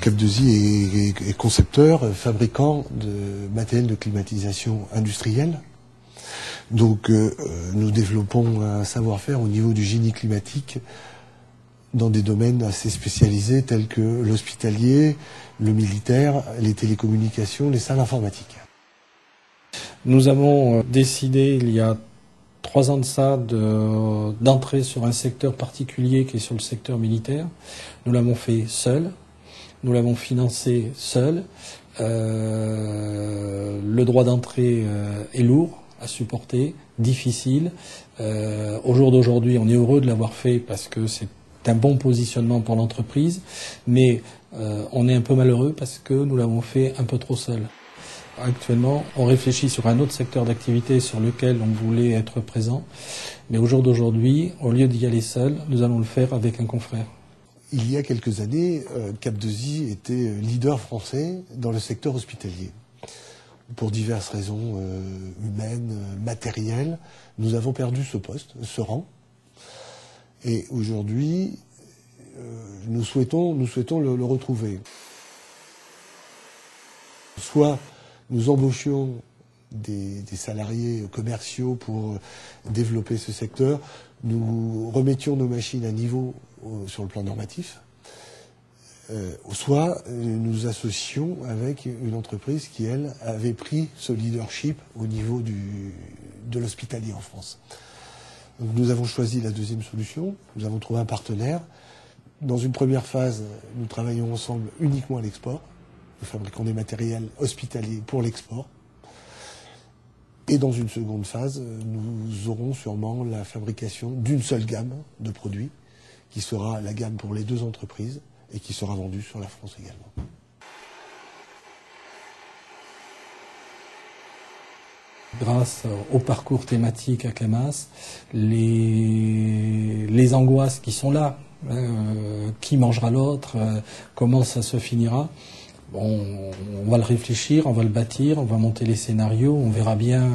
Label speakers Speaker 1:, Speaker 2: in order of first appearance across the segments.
Speaker 1: Cap2I est concepteur, fabricant de matériel de climatisation industrielle. Donc nous développons un savoir-faire au niveau du génie climatique dans des domaines assez spécialisés tels que l'hospitalier, le militaire, les télécommunications, les salles informatiques.
Speaker 2: Nous avons décidé il y a 3 ans de ça d'entrer sur un secteur particulier qui est sur le secteur militaire. Nous l'avons fait seul, nous l'avons financé seul. Le droit d'entrée est lourd à supporter, difficile. Au jour d'aujourd'hui, on est heureux de l'avoir fait parce que c'est un bon positionnement pour l'entreprise, mais on est un peu malheureux parce que nous l'avons fait un peu trop seul. Actuellement, on réfléchit sur un autre secteur d'activité sur lequel on voulait être présent, mais au jour d'aujourd'hui, au lieu d'y aller seul, nous allons le faire avec un confrère.
Speaker 1: Il y a quelques années, Cap2I était leader français dans le secteur hospitalier. Pour diverses raisons humaines, matérielles, nous avons perdu ce poste, ce rang. Et aujourd'hui, nous souhaitons le retrouver. Soit nous embauchions des salariés commerciaux pour développer ce secteur, nous remettions nos machines à niveau sur le plan normatif, soit nous associons avec une entreprise qui, elle, avait pris ce leadership au niveau de l'hospitalier en France. Donc nous avons choisi la deuxième solution, nous avons trouvé un partenaire. Dans une première phase, nous travaillons ensemble uniquement à l'export. Nous fabriquons des matériels hospitaliers pour l'export. Et dans une seconde phase, nous aurons sûrement la fabrication d'une seule gamme de produits, qui sera la gamme pour les deux entreprises et qui sera vendue sur la France également.
Speaker 2: Grâce au parcours thématique à Camas, les angoisses qui sont là, qui mangera l'autre, comment ça se finira, bon, on va le réfléchir, on va le bâtir, on va monter les scénarios, on verra bien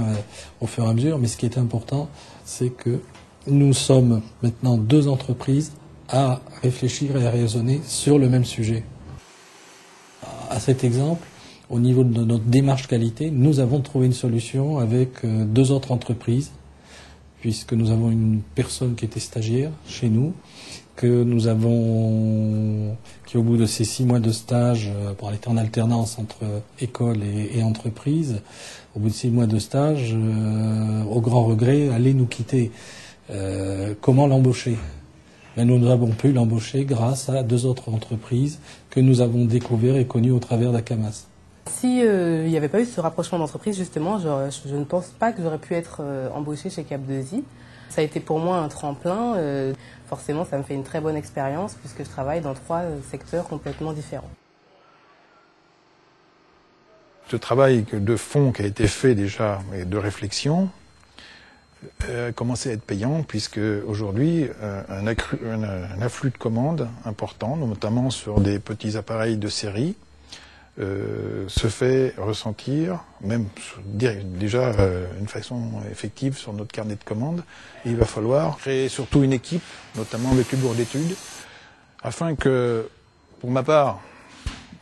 Speaker 2: au fur et à mesure, mais ce qui est important, c'est que nous sommes maintenant 2 entreprises à réfléchir et à raisonner sur le même sujet. À cet exemple, au niveau de notre démarche qualité, nous avons trouvé une solution avec 2 autres entreprises, puisque nous avons une personne qui était stagiaire chez nous, qui au bout de ces 6 mois de stage, elle était en alternance entre école et entreprise, au bout de 6 mois de stage, au grand regret, allait nous quitter. Comment l'embaucher ? Nous avons pu l'embaucher grâce à 2 autres entreprises que nous avons découvertes et connues au travers d'Akamas.
Speaker 3: Si il n'y avait pas eu ce rapprochement d'entreprise, justement, je ne pense pas que j'aurais pu être embauchée chez Cap2I. Ça a été pour moi un tremplin. Forcément, ça me fait une très bonne expérience puisque je travaille dans 3 secteurs complètement différents.
Speaker 4: Ce travail de fond qui a été fait déjà, et de réflexion, commençait à être payant puisque aujourd'hui, un afflux de commandes important, notamment sur des petits appareils de série, se fait ressentir, même déjà une façon effective sur notre carnet de commandes. Et il va falloir créer surtout une équipe, notamment avec le bureau d'études, afin que, pour ma part,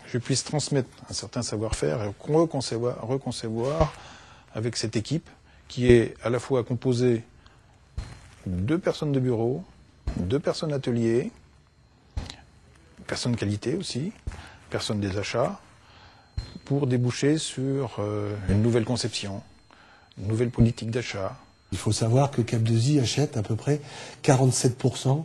Speaker 4: je puisse transmettre un certain savoir-faire et reconcevoir avec cette équipe qui est à la fois composée de 2 personnes de bureau, 2 personnes atelier, personnes qualité aussi, personnes des achats, pour déboucher sur une nouvelle conception, une nouvelle politique d'achat.
Speaker 1: Il faut savoir que Cap2I achète à peu près 47%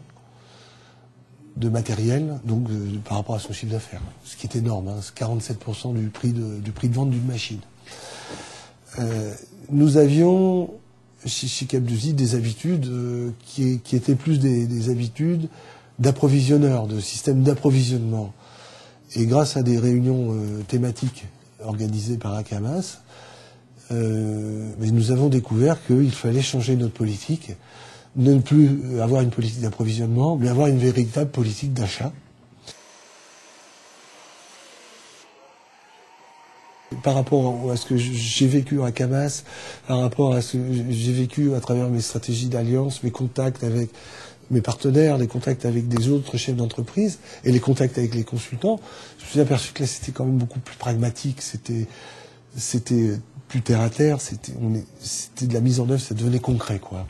Speaker 1: de matériel donc, par rapport à son chiffre d'affaires, ce qui est énorme, hein, c'est 47% du prix de vente d'une machine. Nous avions chez Cap2I des habitudes qui étaient plus des habitudes d'approvisionneurs, de système d'approvisionnement. Et grâce à des réunions thématiques organisées par Akamas, nous avons découvert qu'il fallait changer notre politique, ne plus avoir une politique d'approvisionnement, mais avoir une véritable politique d'achat. Par rapport à ce que j'ai vécu à Akamas, par rapport à ce que j'ai vécu à travers mes stratégies d'alliance, mes contacts avec mes partenaires, les contacts avec des autres chefs d'entreprise et les contacts avec les consultants, je me suis aperçu que là c'était quand même beaucoup plus pragmatique, c'était plus terre à terre, c'était de la mise en œuvre, ça devenait concret, quoi.